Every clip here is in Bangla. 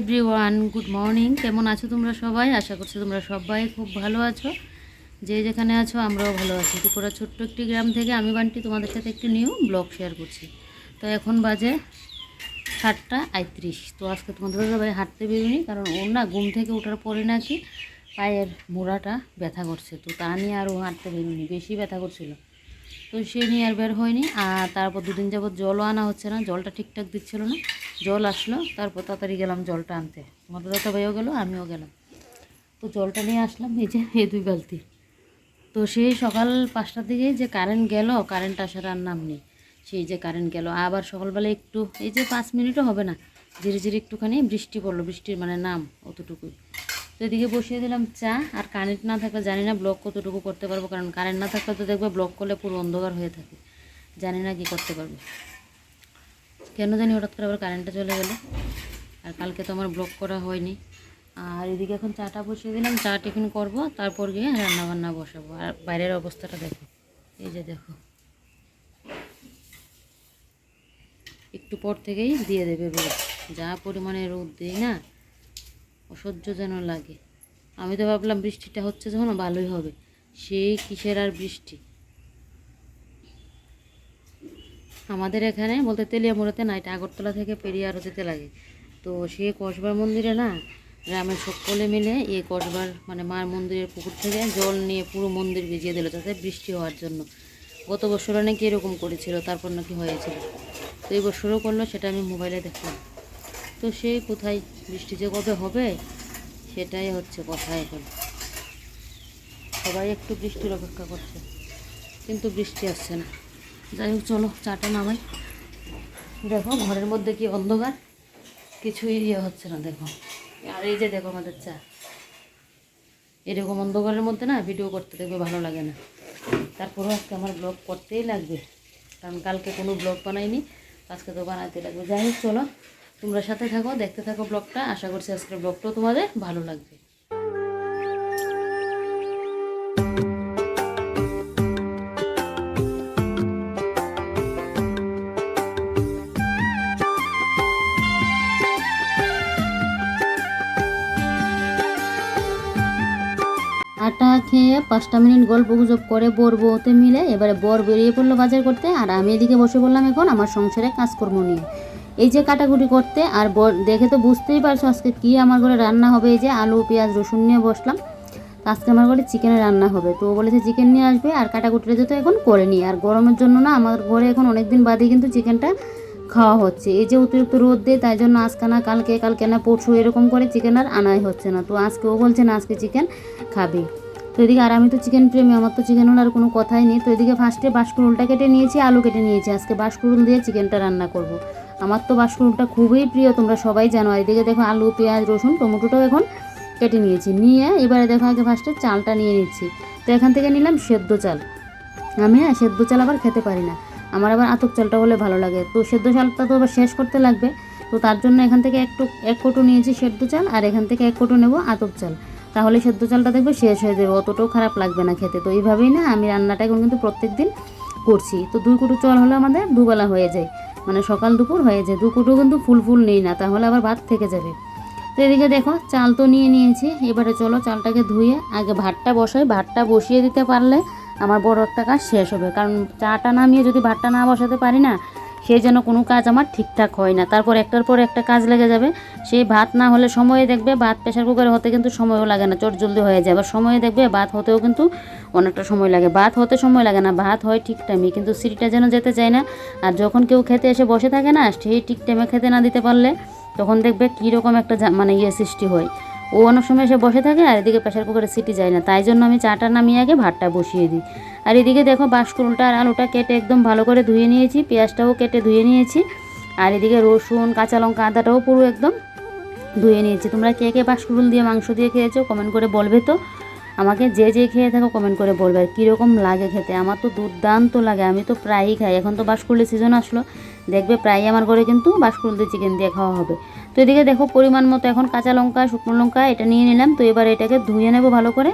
Everyone, good morning. কেমন আছো তোমরা সবাই? আশা করছি তোমরা সবাই খুব ভালো আছো। যে যেখানে আছো আমরাও ভালো আছি। ত্রিপুরা ছোট্ট একটি গ্রাম থেকে আমি বান্টি তোমাদের সাথে একটি নিউ ব্লগ শেয়ার করছি। তো এখন বাজে 7:38। তো আজকে তোমাদের সবাই হাঁটতে বেরোনি, কারণ ওর না ঘুম থেকে ওঠার পরে নাকি পায়ের মোড়াটা ব্যথা করছে। তো তা নিয়ে আর ও হাঁটতে বেরোনি, বেশি ব্যথা করছিল। তো সে নিয়ে আর বের হয়নি। আর তারপর দুদিন যাবৎ জলও আনা হচ্ছে না, জলটা ঠিকঠাক দিচ্ছিল না। জল আসলো, তারপর তাড়াতাড়ি গেলাম জলটা আনতে। তোমাদের দাদা ভাইও গেলো, আমিও গেলাম। তো জলটা নিয়ে আসলাম, এই যে এই 2 বালতি। তো সেই সকাল 5টার দিকে যে কারেন্ট গেল, কারেন্ট আসার আর নাম নেই। সেই যে কারেন্ট গেল, আবার সকালবেলা একটু এই যে 5 মিনিটও হবে না, ধীরে ধীরে একটুখানি বৃষ্টি পড়লো, বৃষ্টির মানে নাম অতটুকুই। তো এদিকে বসিয়ে দিলাম চা। আর কারেন্ট না থাকলে জানি না ব্লগ কতটুকু করতে পারবো, কারণ কারেন্ট না থাকলে তো দেখবে ব্লগ করলে পুরো অন্ধকার হয়ে থাকে, জানি না কি করতে পারবো। কেন জানি হঠাৎ করে আবার কারেন্টটা চলে গেল। আর কালকে তো আমার ব্লগ করা হয়নি। আর এদিকে এখন চাটা বসিয়ে দিলাম, চা টিফিন করবো, তারপর গিয়ে রান্নাবান্না বসাবো। আর বাইরের অবস্থাটা দেখো, এই যে দেখো, একটু পর থেকেই দিয়ে দেবে রোদ। যা পরিমাণে রোদ দেয় না, অসহ্য যেন লাগে। আমি তো ভাবলাম বৃষ্টিটা হচ্ছে যখন ভালোই হবে, সেই কিসের আর বৃষ্টি। আমাদের এখানে বলতে তেলিয়ামুড়াতে না, এটা আগরতলা থেকে পেরিয়ে আরও যেতে লাগে। তো সেই কসবার মন্দিরে না, গ্রামের সকলে মিলে এই কসবার মানে মার মন্দিরের পুকুর থেকে জল নিয়ে পুরো মন্দির ভিজিয়ে দিল, যাতে বৃষ্টি হওয়ার জন্য। গত বছরও নাকি এরকম করেছিল, তারপর নাকি হয়েছিল। তো এই বছরও করলো, সেটা আমি মোবাইলে দেখলাম। তো সেই কোথায় বৃষ্টি যে কবে হবে, সেটাই হচ্ছে কথা। এখন সবাই একটু বৃষ্টির অপেক্ষা করছে, কিন্তু বৃষ্টি আসছে না। যাই হোক, চলো চাটা নামাই। দেখো ঘরের মধ্যে কি অন্ধকার, কিছুই হচ্ছে না দেখো। আর এই যে দেখো আমাদের চা, এরকম অন্ধকারের মধ্যে না ভিডিও করতে দেখবে ভালো লাগে না। তারপরেও আজকে আমার ব্লগ করতেই লাগবে, কারণ কালকে কোনো ব্লগ বানাইনি, আজকে তো বানাতে লাগবে। যাই হোক, চলো তোমরা সাথে থাকো, দেখতে থাকো ব্লগটা। আশা করছি আজকের ব্লগটাও তোমাদের ভালো লাগবে। আটা খেয়ে 5টা মিনিট গল্প গুজব করে বর বউতে মিলে এবারে বর বেরিয়ে পড়লো বাজার করতে, আর আমি এদিকে বসে পড়লাম এখন আমার সংসারে কাজকর্ম নিয়ে, এই যে কাটাকুটি করতে। আর বর দেখে তো বুঝতেই পারছো আজকে কি আমার ঘরে রান্না হবে। এই যে আলু পেঁয়াজ রসুন নিয়ে বসলাম। আজকে আমার ঘরে চিকেনের রান্না হবে। তো ও বলেছে চিকেন নিয়ে আসবে, আর কাটাকুটিটা যেহেতু এখন করে নিই। আর গরমের জন্য না আমার ঘরে এখন অনেক দিন বাদে কিন্তু চিকেনটা খাওয়া হচ্ছে। এই যে অতিরিক্ত রোদ দেয়, তাই জন্য আজকে না কালকে, কালকে না পরশু, এরকম করে চিকেন আর আনাই হচ্ছে না। তো আজকে ও বলছে না আজকে চিকেন খাবে। তো এদিকে আর আমি তো চিকেন প্রেমী, আমার তো চিকেন হলে আর কোনো কথাই নেই। তো এদিকে ফার্স্টে বাঁশকুড়ুলটা কেটে নিয়েছি, আলু কেটে নিয়েছি। আজকে বাঁশকুড়ুল দিয়ে চিকেনটা রান্না করব। আমার তো বাঁশকুড়ুলটা খুবই প্রিয়, তোমরা সবাই জানো। আর এদিকে দেখো আলু পেঁয়াজ রসুন টমেটোটাও এখন কেটে নিয়েছি। নিয়ে এবারে দেখো আগে ফার্স্টে চালটা নিয়ে নিচ্ছি। তো এখান থেকে নিলাম সেদ্ধ চাল। আমি সেদ্ধ চাল আবার খেতে পারি না, আমার আবার আতপ চালটা হলে ভালো লাগে। তো সেদ্ধ চালটা তো আবার শেষ করতে লাগবে। তো তার জন্য এখান থেকে এক কোটো নিয়েছি সেদ্ধ চাল, আর এখান থেকে 1 কোটো নেব আতপ চাল। তাহলে সেদ্ধ চালটা দেখবে শেষ হয়ে যাবে, অতটাও খারাপ লাগবে না খেতে। তো এইভাবেই না আমি রান্নাটা এখন কিন্তু প্রত্যেক দিন করছি। তো 2 কোটো চাল হলে আমাদের দুবেলা হয়ে যায়, মানে সকাল দুপুর হয়ে যায়। 2 কোটো কিন্তু ফুল নেই না, তাহলে আবার ভাত থেকে যাবে। তো এদিকে দেখো চাল তো নিয়ে নিয়েছি। এবারে চলো চালটাকে ধুয়ে আগে ভাতটা বসাই। ভাতটা বসিয়ে দিতে পারলে আমার বড় একটা কাজ শেষ হবে, কারণ চাটা নামিয়ে যদি ভাতটা না বসাতে পারি না, সেই যেন কোনো কাজ আমার ঠিকঠাক হয় না। তারপর একটার পর একটা কাজ লেগে যাবে। সেই ভাত না হলে সময়ে দেখবে ভাত প্রেশার কুকারে হতে কিন্তু সময়ও লাগে না, চট জলদি হয়ে যায়। আবার সময়ে দেখবে ভাত হতেও কিন্তু অনেকটা সময় লাগে। ভাত হতে সময় লাগে না, ভাত হয় ঠিক টাইমে, কিন্তু সিটিটা যেন যেতে চায় না। আর যখন কেউ খেতে এসে বসে থাকে না, সেই ঠিক টাইমে খেতে না দিতে পারলে তখন দেখবে কীরকম একটা মানে সৃষ্টি হয়। ও অনেক সময় এসে বসে থাকে, আর এদিকে প্রেশার কুকারে সিটি যায় না। তাই জন্য আমি চাটা নামিয়ে আগে ভাতটা বসিয়ে দিই। আর এদিকে দেখো বাঁশকুড়ুলটা আর আলুটা কেটে একদম ভালো করে ধুয়ে নিয়েছি, পেঁয়াজটাও কেটে ধুয়ে নিয়েছি। আর এদিকে রসুন কাঁচা লঙ্কা আদাটাও পুরো একদম ধুয়ে নিয়েছি। তোমরা কে কে বাঁশকুড়ুল দিয়ে মাংস দিয়ে খেয়েছো কমেন্ট করে বলবে তো আমাকে। যে খেয়ে থাকো কমেন্ট করে বলবে আর কীরকম লাগে খেতে। আমার তো দুর্দান্ত লাগে, আমি তো প্রায়ই খাই। এখন তো বাঁশকুড়ুলের সিজন আসলো, দেখবে প্রায়ই আমার ঘরে কিন্তু বাঁশকুড়ুল দিয়ে চিকেন দিয়ে খাওয়া হবে। তো এদিকে দেখো পরিমাণ মতো এখন কাঁচা লঙ্কা শুকনো লঙ্কা এটা নিয়ে নিলাম। তো এবার এটাকে ধুয়ে নেব ভালো করে।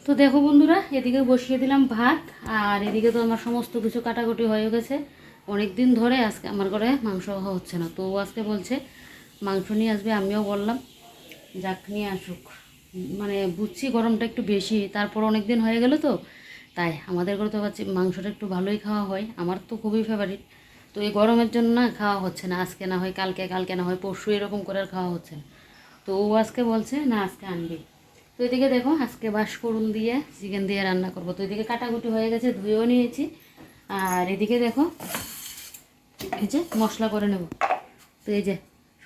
তো দেখো বন্ধুরা, এদিকে বসিয়ে দিলাম ভাত, আর এদিকে তো আমার সমস্ত কিছু কাটাকুটি হয়ে গেছে। অনেক দিন ধরে আজকে আমার ঘরে মাংস হচ্ছে না, তো আজকে বলছে মাংস নিয়ে আসবে, আমিও বললাম যাক নিয়ে আসুক। মানে বুঝছি গরমটা একটু বেশি, তারপর অনেক দিন হয়ে গেল তো, তাই আমাদের ঘরে তো পাচ্ছি মাংসটা একটু ভালোই খাওয়া হয়, আমার তো খুবই ফেভারিট। তো এই গরমের জন্য না খাওয়া হচ্ছে না, আজকে না হয় কালকে, কালকে না হয় পরশু, এরকম করে আর খাওয়া হচ্ছে না। তো ও আজকে বলছে না আজকে আনবি। তো এদিকে দেখো আজকে বাঁশফোড়ন দিয়ে চিকেন দিয়ে রান্না করবো। তো এদিকে কাটাকুটি হয়ে গেছে, ধুয়েও নিয়েছি। আর এদিকে দেখো এই যে মশলা করে নেব। তো এই যে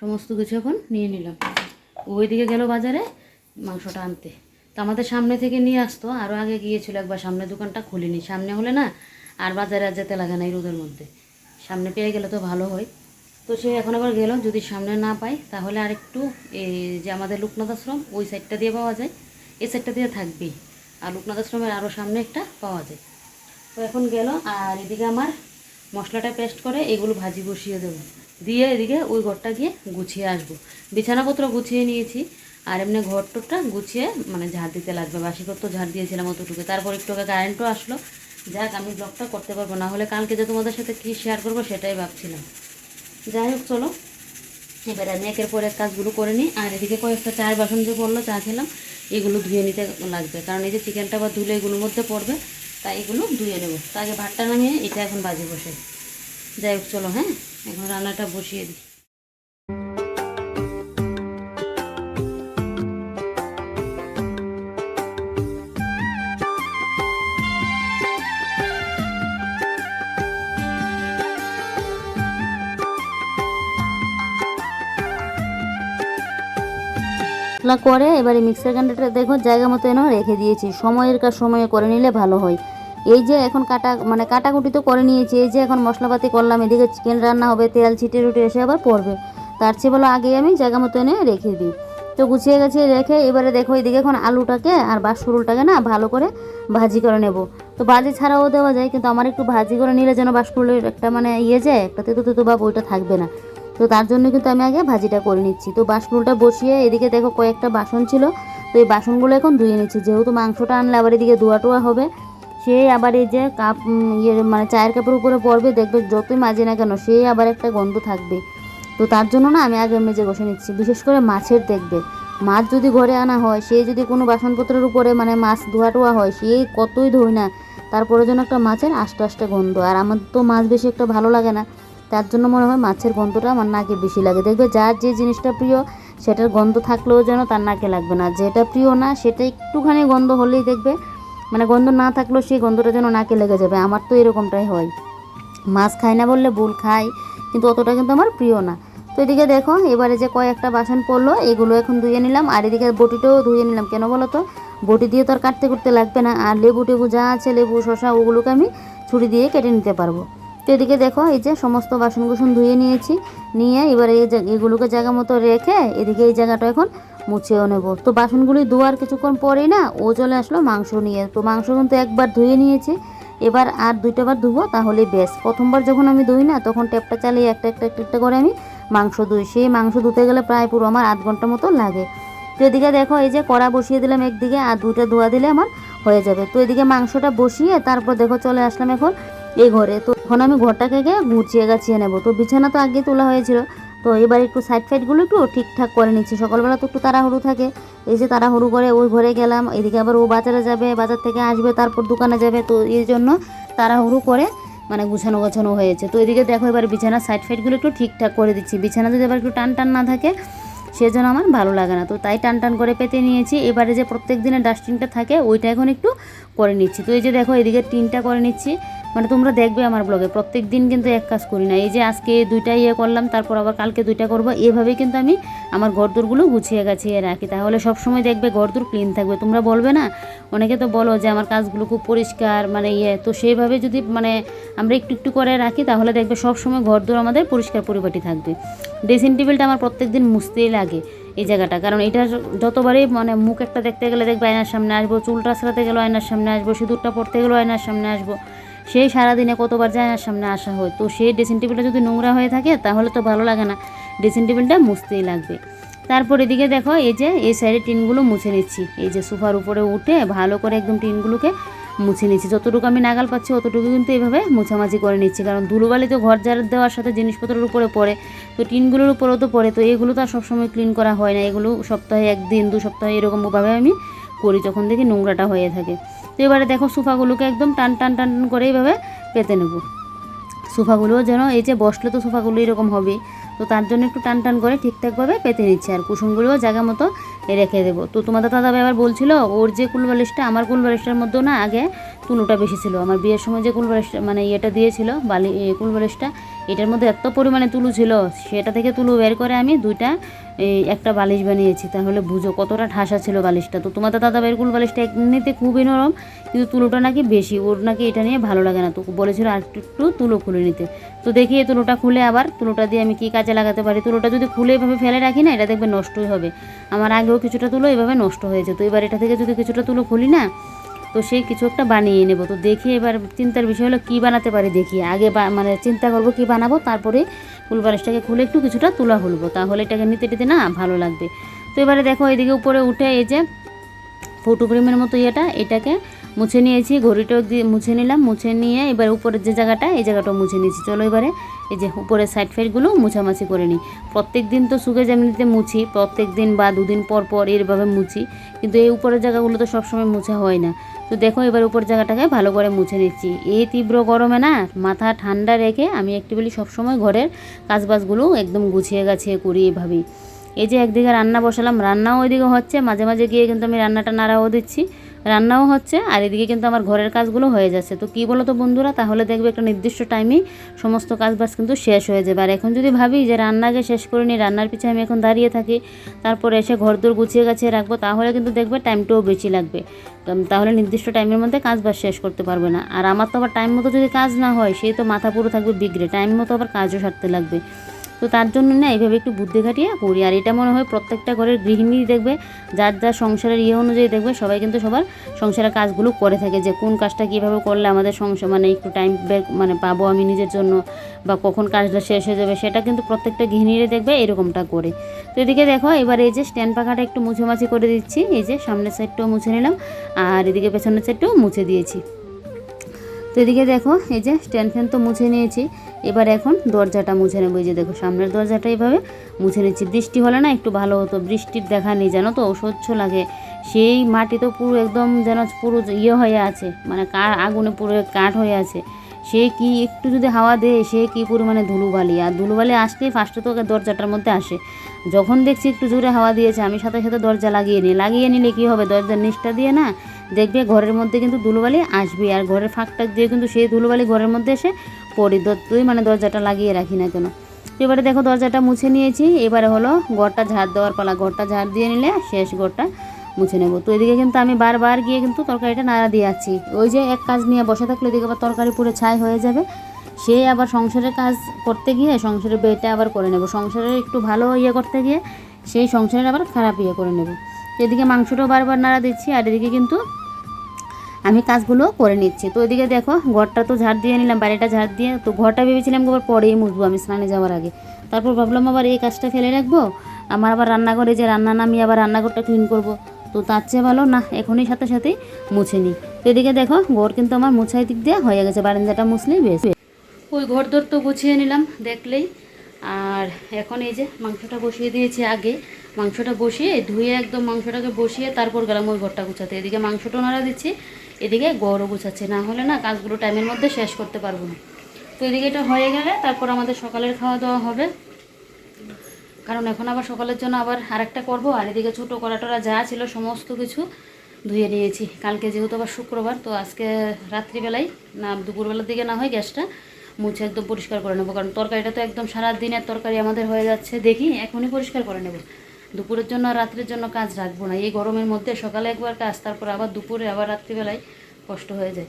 সমস্ত কিছু এখন নিয়ে নিলাম। ওইদিকে গেল বাজারে মাংসটা আনতে। তো আমাদের সামনে থেকে নিয়ে আসতো, আরও আগে গিয়েছিল একবার, সামনে দোকানটা খুলিনি। সামনে হলে না আর বাজারে আর যেতে লাগে না এই রোদের মধ্যে, সামনে পেয়ে গেলে তো ভালো হয়। তো সে এখন আবার গেল, যদি সামনে না পাই তাহলে আরেকটু এই যে আমাদের লোকনাথ আশ্রম ওই সাইডটা দিয়ে পাওয়া যায়, এই সাইডটা দিয়ে থাকবেই, আর লোকনাথ আশ্রমের আরও সামনে একটা পাওয়া যায়। তো এখন গেল, আর এদিকে আমার মশলাটা পেস্ট করে এগুলো ভাজি বসিয়ে দেবো, দিয়ে এদিকে ওই ঘরটা গিয়ে গুছিয়ে আসবো। বিছানাপত্র গুছিয়ে নিয়েছি, আর এমনি ঘরটা গুছিয়ে মানে ঝাড় দিতে লাগবে। বাসি ঘর তো ঝাড় দিয়েছিলাম অতটুকু, তারপর একটু কারেন্টও আসলো। যাক আমি ব্লগটা করতে পারবো না হলে, কালকে যে তোমাদের সাথে কী শেয়ার করবো সেটাই ভাবছিলাম। যাই হোক চলো, এবার আমি একের পর এক কাজগুলো করে নিই। আর এদিকে কয়েকটা চায়ের বাসন যে বললো চা খেলাম, এগুলো ধুয়ে নিতে লাগবে, কারণ এই যে চিকেনটা আবার ধুলে এগুলোর মধ্যে পড়বে, তাই এগুলো ধুয়ে নেবো। তো আগে ভাতটা নামিয়ে এটা এখন বাজে বসে। যাই হোক চলো, হ্যাঁ এখন রান্নাটা বসিয়ে দিই। মশলা করে এবারে মিক্সার গ্রাইন্ডারটা দেখো জায়গা মতো এনে রেখে দিয়েছি, সময়ের কাজ সময়ে করে নিলে ভালো হয়। এই যে এখন কাটাকুটি তো করে নিয়েছি, এই যে এখন মশলাপাতি করলাম, এদিকে চিকেন রান্না হবে, তেল ছিটে রুটে এসে আবার পড়বে, তার চেয়ে ভালো আগেই আমি জায়গা মতো এনে রেখে দিই। তো গুছিয়ে গেছিয়ে রেখে এবারে দেখো এদিকে এখন আলুটাকে আর বাঁশফোড়নটাকে না ভালো করে ভাজি করে নেব। তো ভাজি ছাড়াও দেওয়া যায়, কিন্তু আমার একটু ভাজি করে নিলে যেন বাঁশফোড়নের একটা মানে যায়, একটা তেতো তেতো ভাব ওইটা থাকবে না। তো তার জন্য কিন্তু আমি আগে ভাজিটা করে নিচ্ছি। তো বাঁশফোড়নটা বসিয়ে এদিকে দেখো কয়েকটা বাসন ছিল, তো এই বাসনগুলো এখন ধুয়ে নিচ্ছি, যেহেতু মাংসটা আনলে আবার এদিকে ধোয়া টোয়া হবে। সেই আবার এই যে কাপ মানে চায়ের কাপের উপরে পড়বে, দেখবে যতই মাজি না কেন সেই আবার একটা গন্ধ থাকবে। তো তার জন্য না আমি আগে মেজে বসে নিচ্ছি। বিশেষ করে মাছের দেখবে, মাছ যদি ঘরে আনা হয়, সে যদি কোনো বাসনপত্রের উপরে মানে মাছ ধোয়া টোয়া হয়, সেই কতই ধোই না, তারপরে যেন একটা মাছের আস্তে আস্তে গন্ধ। আর আমার তো মাছ বেশি একটা ভালো লাগে না, তার জন্য মনে হয় মাছের গন্ধটা আমার নাকে বেশি লাগে। দেখবে যার যে জিনিসটা প্রিয় সেটার গন্ধ থাকলেও যেন তার নাকে লাগবে না, যেটা প্রিয় না সেটা একটুখানি গন্ধ হলেই দেখবে মানে গন্ধ না থাকলেও সেই গন্ধটা যেন নাকে লেগে যাবে। আমার তো এরকমটাই হয়, মাছ খাই না বললে ভুল, খাই কিন্তু অতটা কিন্তু আমার প্রিয় না। তো এদিকে দেখো এবারে যে কয়েকটা বাসন পড়লো এগুলো এখন ধুয়ে নিলাম, আর এদিকে বটিটাও ধুয়ে নিলাম। কেন বলো তো, বটি দিয়ে তো আর কাটতে করতে লাগবে না, আর লেবু টেবু যা আছে লেবু শসা ওগুলোকে আমি ছুরি দিয়ে কেটে নিতে পারবো। তো এদিকে দেখো এই যে সমস্ত বাসন কুসন ধুয়ে নিয়েছি, নিয়ে এবারে এগুলোকে জায়গা মতো রেখে এদিকে এই জায়গাটা এখন মুছেও নেব। তো বাসনগুলি ধোয়ার কিছুক্ষণ পরেই না ও চলে আসলো মাংস নিয়ে। তো মাংস কিন্তু একবার ধুয়ে নিয়েছি, এবার আর দুইটা বার ধুবো তাহলেই বেশ। প্রথমবার যখন আমি ধুই না তখন ট্যাপটা চালিয়ে একটা একটা একটা একটা করে আমি মাংস ধুই, সেই মাংস ধুতে গেলে প্রায় পুরো আমার আধ ঘন্টা মতো লাগে। তো এদিকে দেখো এই যে কড়া বসিয়ে দিলাম একদিকে, আর দুইটা ধোয়া দিলে আমার হয়ে যাবে। তো এদিকে মাংসটা বসিয়ে তারপর দেখো চলে আসলাম এখন এই ঘরে। তো এখন আমি ঘরটাকে গিয়ে গুছিয়ে গাছিয়ে নেবো। তো বিছানা তো আগে তোলা হয়েছিল, তো এবার একটু সাইড ফাইডগুলো একটু ঠিকঠাক করে নিচ্ছি। সকালবেলা তো একটু তাড়াহুড়ো থাকে, এই যে তাড়াহুড়ো করে ওই ঘরে গেলাম, এদিকে আবার ও বাজারে যাবে, বাজার থেকে আসবে তারপর দোকানে যাবে, তো এই জন্য তাড়াহুড়ো করে মানে গুছানো গোছানো হয়েছে। তো এদিকে দেখো এবার বিছানার সাইড ফাইডগুলো একটু ঠিকঠাক করে দিচ্ছি। বিছানা যদি আবার একটু টান টান না থাকে সেজন্য আমার ভালো লাগে না, তো তাই টান টান করে পেতে নিয়েছি। এবারে যে প্রত্যেক দিনের ডাস্টিংটা থাকে ওইটা এখন একটু করে নিচ্ছি। তো এই যে দেখো এদিকে টিনটা করে নিচ্ছি, মানে তোমরা দেখবে আমার ব্লগে প্রত্যেক দিন কিন্তু এক কাজ করি না, এই যে আজকে দুইটা করলাম, তারপর আবার কালকে দুইটা করবো, এভাবেই কিন্তু আমি আমার ঘরদোরগুলো গুছিয়ে গাছিয়ে রাখি, তাহলে সবসময় দেখবে ঘরদোর ক্লিন থাকবে। তোমরা বলবে না, অনেকে তো বলো যে আমার কাজগুলো খুব পরিষ্কার মানে তো সেইভাবে যদি মানে আমরা একটু একটু করে রাখি তাহলে দেখবে সবসময় ঘরদোর আমাদের পরিষ্কার পরিপাটি থাকবে। ড্রেসিং টেবিলটা আমার প্রত্যেক দিন মুছতেই লাগে এই জায়গাটা, কারণ এটা যতবারই মানে মুখ একটা দেখতে গেলে দেখবে আয়নার সামনে আসবো, চুলটা সারাতে গেলেও আয়নার সামনে আসবো, সিঁদুরটা পড়তে গেলেও আয়নার সামনে আসবো, সেই সারাদিনে কতবার যে আয়নার সামনে আসা হয়। তো সেই ড্রেসিং টেবিলটা যদি নোংরা হয়ে থাকে তাহলে তো ভালো লাগে না, ড্রেসিং টেবিলটা মুছতেই লাগবে। তারপর এদিকে দেখো এই যে এই সাইডে টিনগুলো মুছে নিচ্ছি, এই যে সোফার উপরে উঠে ভালো করে একদম টিনগুলোকে মুছে নিচ্ছি। যতটুকু আমি নাগাল পাচ্ছি অতটুকু কিন্তু এইভাবে মোছামাছি করে নিচ্ছি, কারণ ধুলোবালি তো ঘর ঝাড় দেওয়ার সাথে জিনিসপত্রের উপরে পড়ে, তো টিনগুলোর উপরেও তো পড়ে, তো এগুলো তো আর সবসময় ক্লিন করা হয় না, এগুলো সপ্তাহে 1 দিন 2 সপ্তাহে এরকমভাবে আমি করি যখন দেখি নোংরাটা হয়ে থাকে। তো এবারে দেখো সোফাগুলোকে একদম টান টান টান টান করে এইভাবে পেতে নেব। সোফাগুলোও যেন এই যে বসলে তো সোফাগুলো এরকম হবে, তো তার জন্য একটু টান টান করে ঠিকঠাকভাবে পেতে নিচ্ছে, আর কুশনগুলোও জায়গা মতো রেখে দেবো। তো তোমাদের দাদাভাই আবার বলছিল ওর যে কুলবালিশটা, আমার কুলবালিশটার মধ্যেও না আগে তুলোটা বেশি ছিল। আমার বিয়ের সময় যে কুলবালিশটা মানে ইয়েটা দিয়েছিল কুলবালিশটা, এটার মধ্যে এত পরিমাণে তুলো ছিল, সেটা থেকে তুলো বের করে আমি একটা বালিশ বানিয়েছি। তাহলে বুঝো কতটা ঠাসা ছিল বালিশটা। তো তোমাদের দাদাভাইয়ের কুলবালিশটা এমনিতে খুবই নরম, কিন্তু তুলোটা নাকি বেশি, ওর নাকি এটা নিয়ে ভালো লাগে না, তো বলেছিল আর একটু তুলো খুলে নিতে। তো দেখি এই তুলোটা খুলে আবার তুলোটা দিয়ে আমি কী কাজে লাগাতে পারি। তুলোটা যদি খুলে এভাবে ফেলে রাখি না, এটা দেখবে নষ্টই হবে। আমার আগেও কিছুটা তুলো এভাবে নষ্ট হয়েছে, তো এবার এটা থেকে যদি কিছুটা তুলো খুলি না, তো সেই কিছু একটা বানিয়ে নেব। তো দেখি এবার চিন্তার বিষয় হলো কী বানাতে পারি, দেখি আগে মানে চিন্তা করবো কী বানাবো, তারপরে ফুলবালিশটাকে খুলে একটু কিছুটা তুলা খুলবো, তাহলে এটাকে নিতে নিতে না ভালো লাগবে। তো এবারে দেখো এদিকে উপরে উঠে এই যে ফটো ফ্রেমের মতো এটাকে মুছে নিয়েছি, ঘড়িটাও দিয়ে মুছে নিলাম। মুছে নিয়ে এবার উপরের যে জায়গাটা, এই জায়গাটাও মুছে নিয়েছি। চলো এবারে এই যে উপরের সাইড ফাইডগুলো মুছামাছি করে নিই। প্রত্যেক দিন তো সুখে যেমনিতে মুছি, প্রত্যেক দিন বা 2 দিন পর পর এইভাবে মুছি, কিন্তু এই উপরের জায়গাগুলো তো সবসময় মুছা হয় না। তো দেখো এবার উপরের জায়গাটাকে ভালো করে মুছে নিচ্ছি। এই তীব্র গরমে না মাথা ঠান্ডা রেখে আমি অ্যাকচুয়ালি সবসময় ঘরের কাজবাজগুলো একদম গুছিয়ে গাছিয়ে করি এভাবেই। এই যে একদিকে রান্না বসালাম, রান্নাও ওইদিকে হচ্ছে, মাঝে মাঝে গিয়ে কিন্তু আমি রান্নাটা নাড়াও দিচ্ছি, রান্নাও হচ্ছে, আর এদিকে কিন্তু আমার ঘরের কাজগুলো হয়ে যাচ্ছে। তো কী বলো তো বন্ধুরা, তাহলে দেখবে একটা নির্দিষ্ট টাইমেই সমস্ত কাজবাজ কিন্তু শেষ হয়ে যাবে। আর এখন যদি ভাবি যে রান্নাকে শেষ করে নিই, রান্নার পিছনে আমি এখন দাঁড়িয়ে থাকি, তারপরে এসে ঘরদোর গুছিয়ে গাছিয়ে রাখবো, তাহলে কিন্তু দেখবে টাইমটাও বেশি লাগবে, তাহলে নির্দিষ্ট টাইমের মধ্যে কাজবাজ শেষ করতে পারবে না। আর আমার তো আবার টাইম মতো যদি কাজ না হয়, সেই তো মাথা পুরো থাকবে বিগড়ে, টাইম মতো আবার কাজও সারতে লাগবে। তো তার জন্য না এইভাবে একটু বুদ্ধি খাটিয়ে করি। আর এটা মনে হয় প্রত্যেকটা ঘরের গৃহিণী দেখবে, যার যার সংসারের অনুযায়ী দেখবে সবাই কিন্তু সবার সংসারের কাজগুলো করে থাকে, যে কোন কাজটা কীভাবে করলে আমাদের সংসার মানে একটু টাইম পাবো আমি নিজের জন্য, বা কখন কাজটা শেষ হয়ে যাবে, সেটা কিন্তু প্রত্যেকটা গৃহিণীরা দেখবে এরকমটা করে। তো এদিকে দেখো এবার এই যে স্ট্যান্ড পাখাটা একটু মুছেমাছি করে দিচ্ছি, এই যে সামনের সাইডটাও মুছে নিলাম, আর এদিকে পেছনের সাইডটাও মুছে দিয়েছি। তো এদিকে দেখো এই যে স্ট্যান্ড ফ্যান তো মুছে নিয়েছি, এবার এখন দরজাটা মুছে নেবো। এই যে দেখো সামনের দরজাটা এইভাবে মুছে নিচ্ছি। বৃষ্টি হলে না একটু ভালো হতো, বৃষ্টির দেখা নেই জানো তো, অসহ্য লাগে। সেই মাটি তো পুরো একদম যেন পুরো হয়ে আছে, মানে আগুনে পুরো কাঠ হয়ে আছে। সে কি একটু যদি হাওয়া দেয়, সে কি পরিমাণে ধুলোবালি, আর ধুলোবালি আসলেই ফার্স্টে তো দরজাটার মধ্যে আসে। যখন দেখছি একটু জোরে হাওয়া দিয়েছে, আমি সাথে সাথে দরজা লাগিয়ে নিলে কী হবে, দরজার নিচটা দিয়ে না দেখবে ঘরের মধ্যে কিন্তু ধুলোবালি আসবে, আর ঘরের ফাঁকটা দিয়ে কিন্তু সেই ধুলোবালি ঘরের মধ্যে এসে পড়ি, তুই মানে দরজাটা লাগিয়ে রাখি না কেন। এবারে দেখো দরজাটা মুছে নিয়েছি, এবারে হলো ঘরটা ঝাড় দেওয়ার পালা। ঘরটা ঝাড় দিয়ে নিলে শেষ, ঘরটা মুছে নেব। তো এদিকে কিন্তু আমি বারবার গিয়ে কিন্তু তরকারিটা নাড়া দিয়ে আছি। ওই যে এক কাজ নিয়ে বসে থাকলে এদিকে আবার তরকারি পুরো ছাই হয়ে যাবে, সে আবার সংসারের কাজ করতে গিয়ে সংসারের বেটা আবার করে নেব, সংসারের একটু ভালো করতে গিয়ে সেই সংসারের আবার খারাপ করে নেব। এদিকে মাংসটাও বারবার নাড়া দিচ্ছি, আর এদিকে কিন্তু আমি কাজগুলো করে নিচ্ছি। তো এদিকে দেখো ঘরটা তো ঝাড় দিয়ে নিলাম, বাড়িটা ঝাড় দিয়ে, তো ঘরটা ভেবেছিলাম আবার পরেই মুছবো আমি স্নানে যাওয়ার আগে, তারপর ভাবলাম আবার এই কাজটা ফেলে রাখবো, আমার আবার রান্নাঘরে যে রান্না নামিয়ে আবার রান্নাঘরটা ক্লিন করব, তো তার চেয়ে ভালো না এখনই সাথে সাথেই মুছে নিই। তো এদিকে দেখো ঘর কিন্তু আমার মুছাই দিক দিয়ে হয়ে গেছে, বারান্দাটা মুছলেই বেশ। ওই ঘর দর তো গুছিয়ে নিলাম দেখলেই, আর এখন এই যে মাংসটা বসিয়ে দিয়েছি। আগে মাংসটা বসিয়ে ধুয়ে একদম মাংসটাকে বসিয়ে তারপর গেলাম ওই ঘরটা গুছাতে। এদিকে মাংসটাও নাড়া দিচ্ছি, এদিকে গড়ও গুছাচ্ছে, না হলে না কাজগুলো টাইমের মধ্যে শেষ করতে পারবো না। তো এদিকে এটা হয়ে গেলে তারপর আমাদের সকালের খাওয়া দাওয়া হবে, কারণ এখন আবার সকালের জন্য আবার আরেকটা করবো। আর এদিকে ছোটো কড়াটরা যা ছিল সমস্ত কিছু ধুয়ে নিয়েছি, কালকে যেহেতু আবার শুক্রবার, তো আজকে রাত্রিবেলায় না দুপুরবেলার দিকে না হয় গ্যাসটা মুছে একদম পরিষ্কার করে নেবো, কারণ তরকারিটা তো একদম সারা দিনের তরকারি আমাদের হয়ে যাচ্ছে। দেখি এখনই পরিষ্কার করে নেব, দুপুরের জন্য আর রাত্রের জন্য কাজ রাখবো না। এই গরমের মধ্যে সকালে একবার কাজ, তারপর আবার দুপুরে আবার রাত্রিবেলায় কষ্ট হয়ে যায়।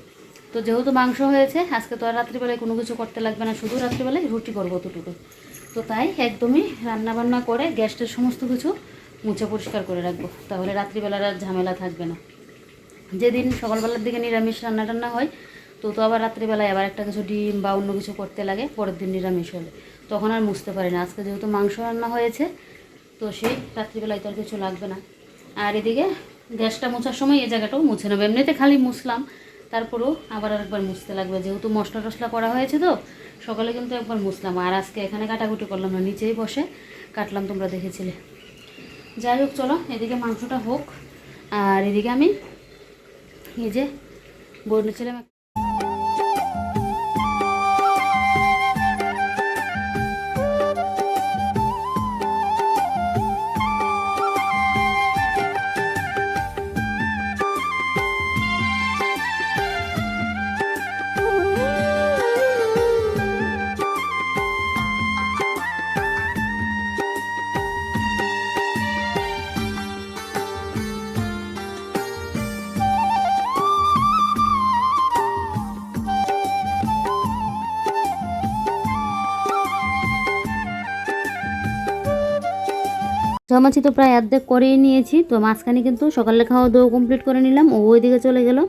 তো যেহেতু মাংস হয়েছে আজকে, তো আর রাত্রিবেলায় কোনো কিছু করতে লাগবে না, শুধু রাত্রিবেলায় রুটি করবো দুটুকু। তো তাই একদমই রান্নাবান্না করে গ্যাসটার সমস্ত কিছু মুছে পরিষ্কার করে রাখবো, তাহলে রাত্রিবেলার আর ঝামেলা থাকবে না। যেদিন সকালবেলার দিকে নিরামিষ রান্না টান্না হয়, তো আবার রাত্রিবেলায় আবার একটা কিছু ডিম বা অন্য কিছু করতে লাগে, পরের দিন নিরামিষ হলে তখন আর মুছতে পারি না। আজকে যেহেতু মাংস রান্না হয়েছে, তো সেই রাত্রিবেলায় তো আর কিছু লাগবে না। আর এদিকে গ্যাসটা মোছার সময় এই জায়গাটাও মুছে নেবো, এমনিতে খালি মুছলাম, তারপরেও আবার আরেকবার মুছতে লাগবে, যেহেতু মশলা টশলা করা হয়েছে তো সকালে কিন্তু একবার মুছলাম। আর আজকে এখানে কাটাকুটি করলাম না, নিচেই বসে কাটলাম, তোমরা দেখেছিলে। যাই হোক চলো এদিকে মাংসটা হোক, আর এদিকে আমি এই যে বলেছিলাম মাছি তো প্রায় অর্ধেক করেই নিয়েছি। তো মাঝখানে কিন্তু সকালে খাওয়া দাওয়া কমপ্লিট করে নিলাম, ও ওইদিকে চলে গেল,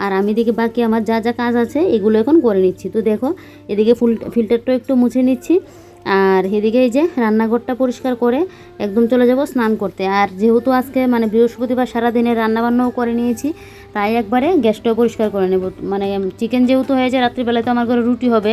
আর আমি এদিকে বাকি আমার যা যা কাজ আছে এগুলো এখন করে নিচ্ছি। তো দেখো এদিকে ফিল্টারটা একটু মুছে নিচ্ছি, আর এদিকে এই যে রান্নাঘরটা পরিষ্কার করে একদম চলে যাব স্নান করতে। আর যেহেতু আজকে মানে বৃহস্পতিবার সারাদিনে রান্নাবান্নাও করে নিয়েছি, তাই একবারে গ্যাসটাও পরিষ্কার করে নেব। মানে চিকেন যেহেতু হয়েছে, রাত্রিবেলায় তো আমার ঘরে রুটি হবে,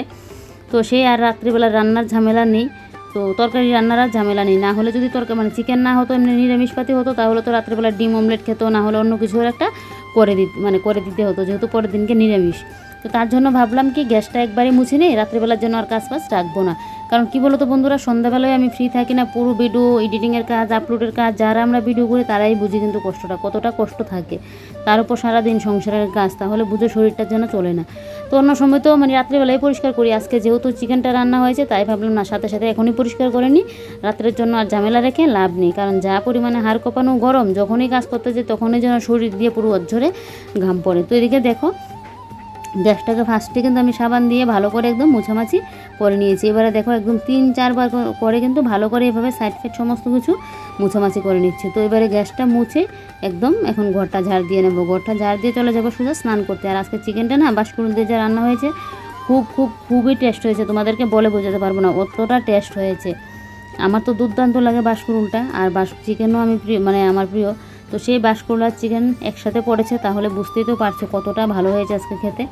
তো সেই আর রাত্রিবেলা রান্নার ঝামেলা নেই, তো তরকারি রান্নার আর ঝামেলা নেই। না হলে যদি তরকারি মানে চিকেন না হতো, এমনি নিরামিষপাতি হতো, তাহলে তো রাত্রিবেলা ডিম অমলেট খেতো, না হলে অন্য কিছু একটা করে দিতে হতো, যেহেতু পরের দিনকে নিরামিষ। তো তার জন্য ভাবলাম কি গ্যাসটা একবারে মুছে নেই, রাত্রিবেলার জন্য আর কাজ রাখবো না। কারণ কি বলো তো বন্ধুরা, সন্ধ্যাবেলায় আমি ফ্রি থাকি না, পুরো ভিডিও এডিটিংয়ের কাজ, আপলোডের কাজ, যারা আমরা ভিডিও করি তারাই বুঝি কিন্তু কতটা কষ্ট থাকে। তার উপর সারাদিন সংসারের কাজ, তাহলে বুঝো শরীরটার জন্য চলে না। তো অন্য সময় তো মানে রাত্রিবেলায় পরিষ্কার করি, আজকে যেহেতু চিকেনটা রান্না হয়েছে তাই ভাবলাম না, সাথে সাথে এখনই পরিষ্কার করে নিই, রাত্রের জন্য আর ঝামেলা রেখে লাভ নেই। কারণ যা পরিমাণে হাড় কপানো গরম, যখনই কাজ করতে যাই তখনই যেন শরীর দিয়ে পুরো অঝরে ঘাম পড়ে। তো এদিকে দেখো গ্যাসটাকে ফার্স্টে কিন্তু আমি সাবান দিয়ে ভালো করে একদম মোছামাছি করে নিয়েছি। এবারে দেখো একদম 3-4 বার করে কিন্তু ভালো করে এভাবে সাইড ফেট সমস্ত কিছু মোছামাছি করে নিচ্ছি। তো এবারে গ্যাসটা মুছে একদম এখন ঘরটা ঝাড় দিয়ে নেবো, ঘরটা ঝাড় দিয়ে চলে যাবো সোজা স্নান করতে। আর আজকে চিকেনটা না বাঁশকুড়ুল দিয়ে যা রান্না হয়েছে খুবই টেস্ট হয়েছে, তোমাদেরকে বলে বোঝাতে পারবো না, অতটা টেস্ট হয়েছে। আমার তো দুর্দান্ত লাগে বাঁশকুড়ুলটা, আর চিকেনও আমি মানে আমার প্রিয়। তো সেই বাঁশকুড়ুল আর চিকেন একসাথে পড়েছে, তাহলে বুঝতেই তো পারছো কতটা ভালো হয়েছে আজকে খেতে,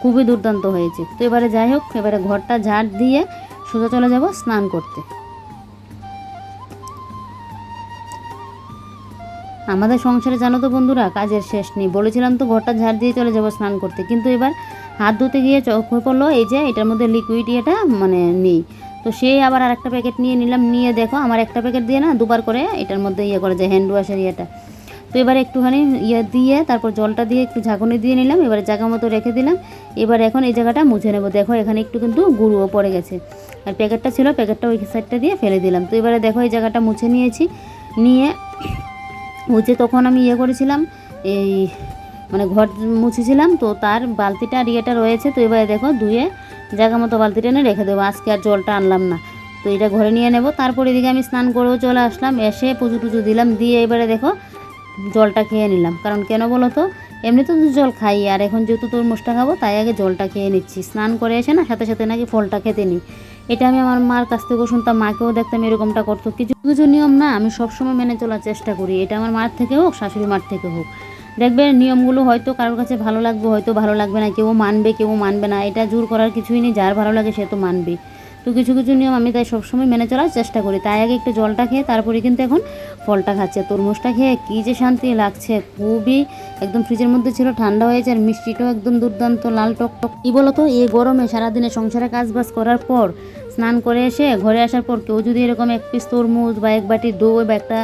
খুবই দুর্দান্ত হয়েছে। তো এবারে যাই হোক, এবারে ঘরটা ঝাড় দিয়ে সোজা চলে যাব স্নান করতে। আমাদের সংসারে জানো তো বন্ধুরা কাজের শেষ নেই, বলেছিলাম তো ঘরটা ঝাড় দিয়ে চলে যাব স্নান করতে, কিন্তু এবার হাত ধুতে গিয়ে চোখে পড়লো এই যে এটার মধ্যে লিকুইড এটা মানে নেই। তো সেই আবার আর একটা প্যাকেট নিয়ে নিলাম, নিয়ে দেখো আমার একটা প্যাকেট দিয়ে না দুবার করে এটার মধ্যে করা যায়, হ্যান্ড ওয়াশের ইয়েটা। তো এবার একটুখানি দিয়ে তারপর জলটা দিয়ে একটু ঝাঁকুনি দিয়ে নিলাম, এবারে জায়গা মতো রেখে দিলাম। এবার এখন এই জায়গাটা মুছে নেবো। দেখো এখানে একটু কিন্তু গুঁড়ো পড়ে গেছে, আর প্যাকেটটা ছিল, প্যাকেটটা ওই সাইডটা দিয়ে ফেলে দিলাম। তো এবারে দেখো এই জায়গাটা মুছে নিয়েছি, নিয়ে মুছে তখন আমি করেছিলাম এই মানে ঘর মুছেছিলাম, তো তার বালতিটা আর ইয়েটা রয়েছে। তো এবারে দেখো ধুয়ে জায়গা মতো বালতিটা এনে রেখে দেবো, আজকে আর জলটা আনলাম না। তো এটা ঘরে নিয়ে নেব। তারপর এদিকে আমি স্নান করেও চলে আসলাম, এসে পুজো টুজো দিলাম, দিয়ে এবারে দেখো জলটা খেয়ে নিলাম। কারণ কেন বলো তো, এমনি তো জল খাই, আর এখন যেহেতু তরমুজটা খাবো তাই আগে জলটা খেয়ে নিচ্ছি। স্নান করে এসে না সাথে সাথে নাকি ফলটা খেতে নিই, এটা আমি আমার মার কাছ থেকেও শুনতাম, মাকেও দেখতাম এরকমটা করতো। কিছু কিছু নিয়ম না আমি সবসময় মেনে চলার চেষ্টা করি, এটা আমার মার থেকে হোক শাশুড়ি মার থেকে হোক। দেখবে নিয়মগুলো হয়তো কারোর কাছে ভালো লাগবে, হয়তো ভালো লাগবে না, কেউ মানবে কেউ মানবে না, এটা জোর করার কিছুই নেই, যার ভালো লাগে সে তো মানবে। তো কিছু কিছু নিয়ম আমি তাই সবসময় মেনে চলার চেষ্টা করি, তাই আগে একটু জলটা খেয়ে তারপরে কিন্তু এখন ফলটা খাচ্ছে। তরমুজটা খেয়ে কী যে শান্তি লাগছে, খুবই একদম ফ্রিজের মধ্যে ছিল, ঠান্ডা হয়েছে, আর মিষ্টিটাও একদম দুর্দান্ত লাল টক টক। কী বলো তো, এই গরমে সারাদিনে সংসারে কাজবাজ করার পর স্নান করে এসে ঘরে আসার পর কেউ যদি এরকম এক পিস তরমুজ বা এক বাটি দই বা একটা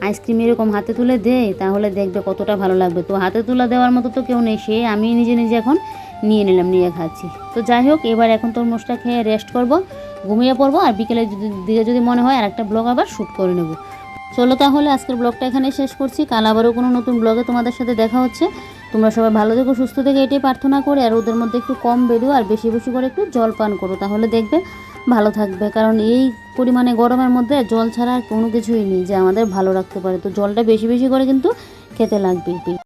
আইসক্রিম এরকম হাতে তুলে দেয়, তাহলে দেখবে কতটা ভালো লাগবে। তো হাতে তুলে দেওয়ার মতো তো কেউ নেই, সে আমি নিজে নিজে এখন নিয়ে নিলাম, নিয়ে খাচ্ছি। তো যাই হোক, এবার এখন তরমুজটা খেয়ে রেস্ট করব, ঘুমিয়ে পড়বো, আর বিকেলের দিকে যদি মনে হয় আর একটা ব্লগ আবার শ্যুট করে নেব। চলো তাহলে আজকের ব্লগটা এখানে শেষ করছি, কাল আবারও কোনো নতুন ব্লগে তোমাদের সাথে দেখা হচ্ছে। তোমরা সবাই ভালো থেকো, সুস্থ থেকে, এটাই প্রার্থনা করে, আর ওদের মধ্যে একটু কম বেরো আর বেশি বেশি করে একটু জল পান করো, তাহলে দেখবে ভালো থাকবে। কারণ এই পরিমাণে গরমের মধ্যে জল ছাড়া আর কোনো কিছুই নেই যে আমাদের ভালো রাখতে পারে। তো জলটা বেশি বেশি করে কিন্তু খেতে লাগবে।